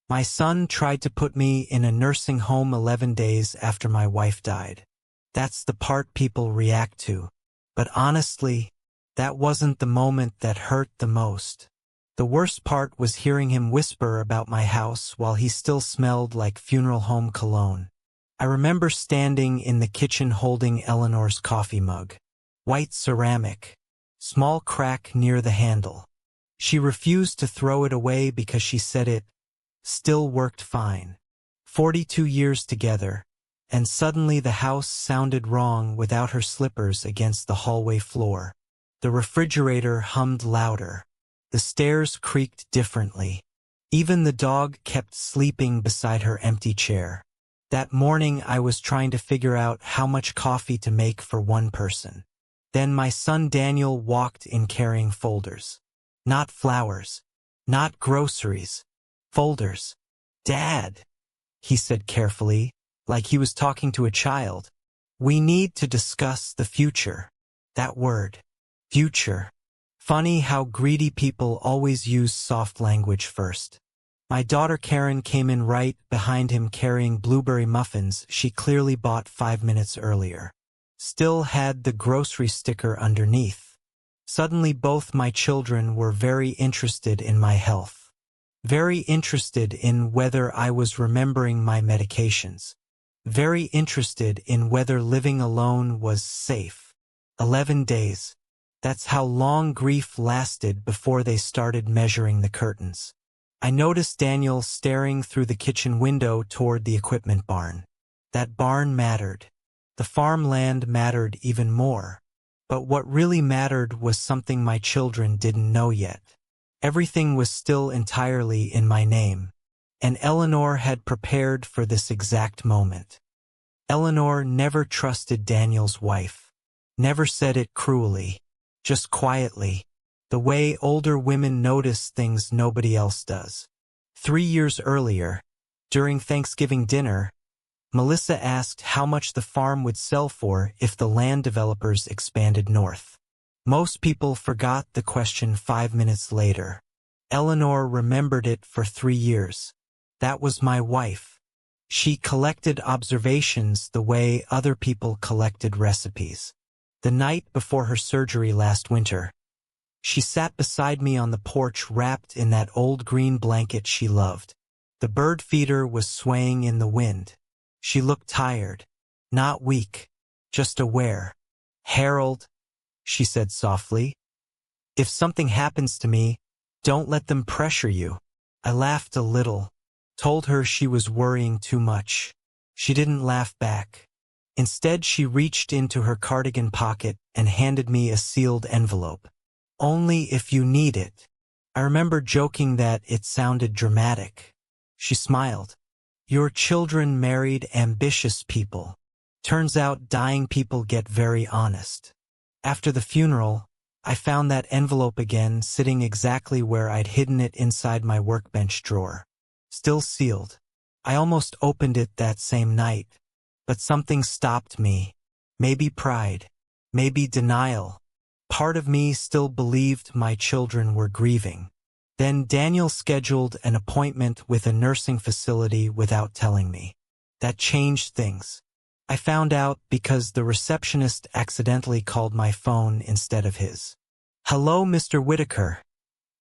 My son tried to put me in a nursing home 11 days after my wife died. That's the part people react to. But honestly, that wasn't the moment that hurt the most. The worst part was hearing him whisper about my house while he still smelled like funeral home cologne. I remember standing in the kitchen holding Eleanor's coffee mug. White ceramic. Small crack near the handle. She refused to throw it away because she said it still worked fine. 42 years together, and suddenly the house sounded wrong without her slippers against the hallway floor. The refrigerator hummed louder. The stairs creaked differently. Even the dog kept sleeping beside her empty chair. That morning I was trying to figure out how much coffee to make for one person. Then my son Daniel walked in carrying folders. Not flowers. Not groceries. Folders. "Dad," he said carefully, like he was talking to a child. "We need to discuss the future." That word. Future. Funny how greedy people always use soft language first. My daughter Karen came in right behind him carrying blueberry muffins she clearly bought 5 minutes earlier. Still had the grocery sticker underneath. Suddenly both my children were very interested in my health. Very interested in whether I was remembering my medications. Very interested in whether living alone was safe. 11 days. That's how long grief lasted before they started measuring the curtains. I noticed Daniel staring through the kitchen window toward the equipment barn. That barn mattered. The farmland mattered even more. But what really mattered was something my children didn't know yet. Everything was still entirely in my name. And Eleanor had prepared for this exact moment. Eleanor never trusted Daniel's wife. Never said it cruelly. Just quietly. The way older women notice things nobody else does. 3 years earlier, during Thanksgiving dinner, Melissa asked how much the farm would sell for if the land developers expanded north. Most people forgot the question 5 minutes later. Eleanor remembered it for 3 years. That was my wife. She collected observations the way other people collected recipes. The night before her surgery last winter, she sat beside me on the porch wrapped in that old green blanket she loved. The bird feeder was swaying in the wind. She looked tired, not weak, just aware. "Harold," she said softly, "if something happens to me, don't let them pressure you." I laughed a little, told her she was worrying too much. She didn't laugh back. Instead, she reached into her cardigan pocket and handed me a sealed envelope. "Only if you need it." I remember joking that it sounded dramatic. She smiled. "Your children married ambitious people. Turns out dying people get very honest." After the funeral, I found that envelope again sitting exactly where I'd hidden it inside my workbench drawer. Still sealed. I almost opened it that same night. But something stopped me. Maybe pride. Maybe denial. Part of me still believed my children were grieving. Then Daniel scheduled an appointment with a nursing facility without telling me. That changed things. I found out because the receptionist accidentally called my phone instead of his. "Hello, Mr. Whitaker,"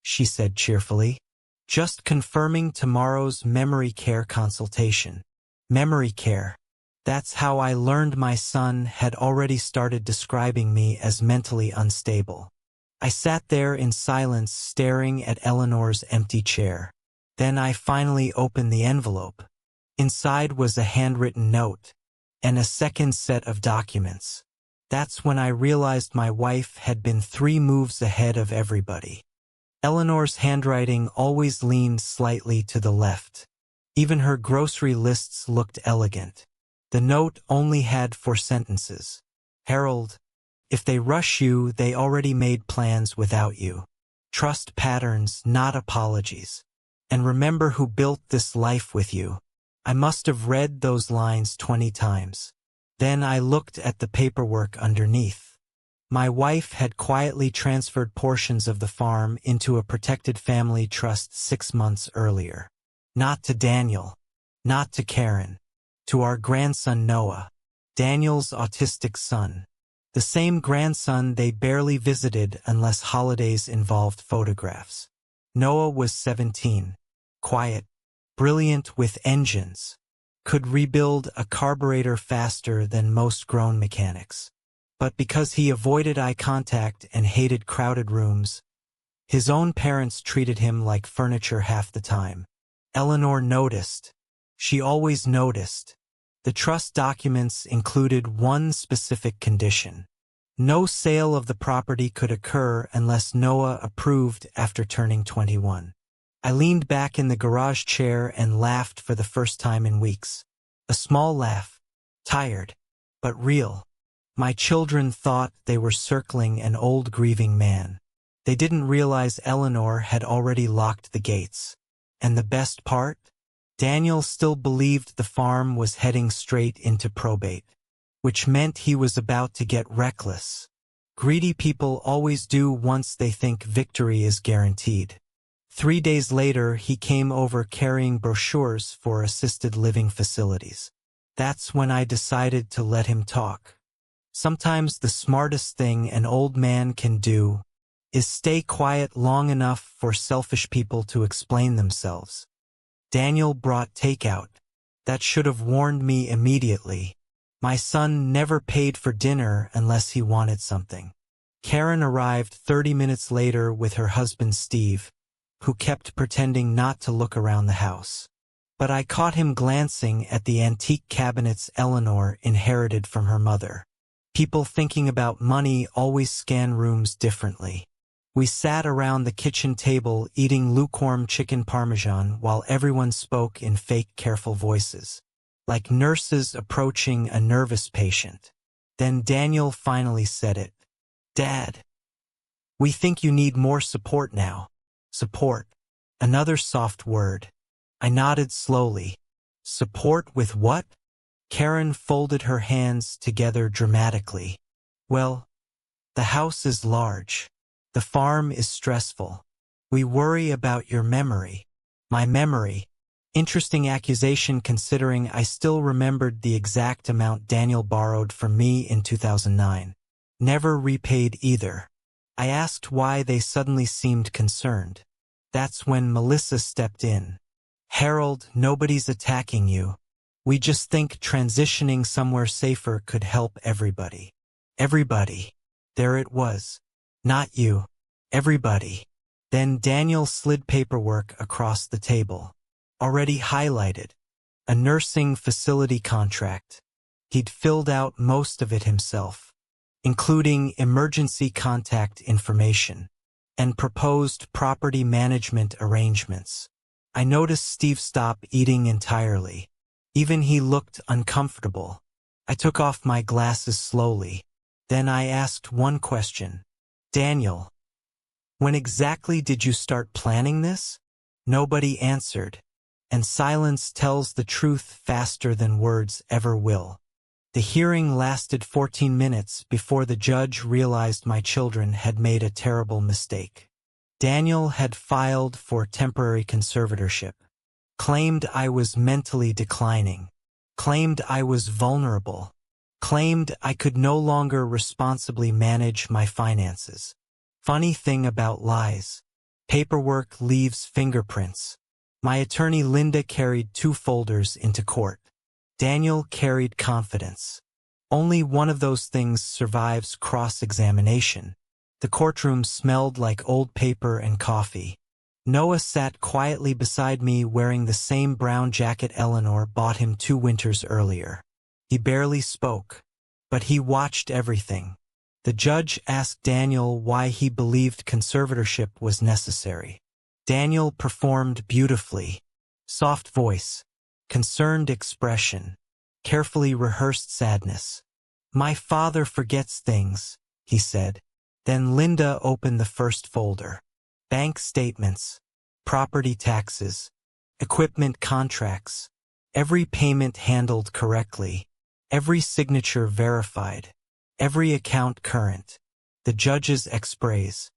she said cheerfully. "Just confirming tomorrow's memory care consultation." Memory care. That's how I learned my son had already started describing me as mentally unstable. I sat there in silence staring at Eleanor's empty chair. Then I finally opened the envelope. Inside was a handwritten note and a second set of documents. That's when I realized my wife had been 3 moves ahead of everybody. Eleanor's handwriting always leaned slightly to the left. Even her grocery lists looked elegant. The note only had 4 sentences. "Harold, if they rush you, they already made plans without you. Trust patterns, not apologies. And remember who built this life with you." I must have read those lines 20 times. Then I looked at the paperwork underneath. My wife had quietly transferred portions of the farm into a protected family trust 6 months earlier. Not to Daniel. Not to Karen. To our grandson Noah. Daniel's autistic son. The same grandson they barely visited unless holidays involved photographs. Noah was 17. Quiet. Brilliant with engines. Could rebuild a carburetor faster than most grown mechanics. But because he avoided eye contact and hated crowded rooms, his own parents treated him like furniture half the time. Eleanor noticed. She always noticed. The trust documents included one specific condition. No sale of the property could occur unless Noah approved after turning 21. I leaned back in the garage chair and laughed for the first time in weeks. A small laugh. Tired, but real. My children thought they were circling an old grieving man. They didn't realize Eleanor had already locked the gates. And the best part? Daniel still believed the farm was heading straight into probate, which meant he was about to get reckless. Greedy people always do once they think victory is guaranteed. 3 days later, he came over carrying brochures for assisted living facilities. That's when I decided to let him talk. Sometimes the smartest thing an old man can do is stay quiet long enough for selfish people to explain themselves. Daniel brought takeout. That should have warned me immediately. My son never paid for dinner unless he wanted something. Karen arrived 30 minutes later with her husband Steve, who kept pretending not to look around the house. But I caught him glancing at the antique cabinets Eleanor inherited from her mother. People thinking about money always scan rooms differently. We sat around the kitchen table eating lukewarm chicken parmesan while everyone spoke in fake careful voices, like nurses approaching a nervous patient. Then Daniel finally said it. "Dad, we think you need more support now." Support. Another soft word. I nodded slowly. Support with what? Karen folded her hands together dramatically. Well, the house is large. The farm is stressful. We worry about your memory. My memory. Interesting accusation considering I still remembered the exact amount Daniel borrowed from me in 2009. Never repaid either. I asked why they suddenly seemed concerned. That's when Melissa stepped in. "Harold, nobody's attacking you. We just think transitioning somewhere safer could help everybody." Everybody. There it was. Not you. Everybody. Then Daniel slid paperwork across the table. Already highlighted. A nursing facility contract. He'd filled out most of it himself, including emergency contact information and proposed property management arrangements. I noticed Steve stop eating entirely. Even he looked uncomfortable. I took off my glasses slowly. Then I asked one question. "Daniel, when exactly did you start planning this?" Nobody answered. And silence tells the truth faster than words ever will. The hearing lasted 14 minutes before the judge realized my children had made a terrible mistake. Daniel had filed for temporary conservatorship, claimed I was mentally declining, claimed I was vulnerable, claimed I could no longer responsibly manage my finances. Funny thing about lies. Paperwork leaves fingerprints. My attorney Linda carried 2 folders into court. Daniel carried confidence. Only one of those things survives cross-examination. The courtroom smelled like old paper and coffee. Noah sat quietly beside me wearing the same brown jacket Eleanor bought him 2 winters earlier. He barely spoke, but he watched everything. The judge asked Daniel why he believed conservatorship was necessary. Daniel performed beautifully. Soft voice, concerned expression, carefully rehearsed sadness. "My father forgets things," he said. Then Linda opened the first folder. Bank statements, property taxes, equipment contracts, every payment handled correctly, every signature verified, every account current. The judge's expres.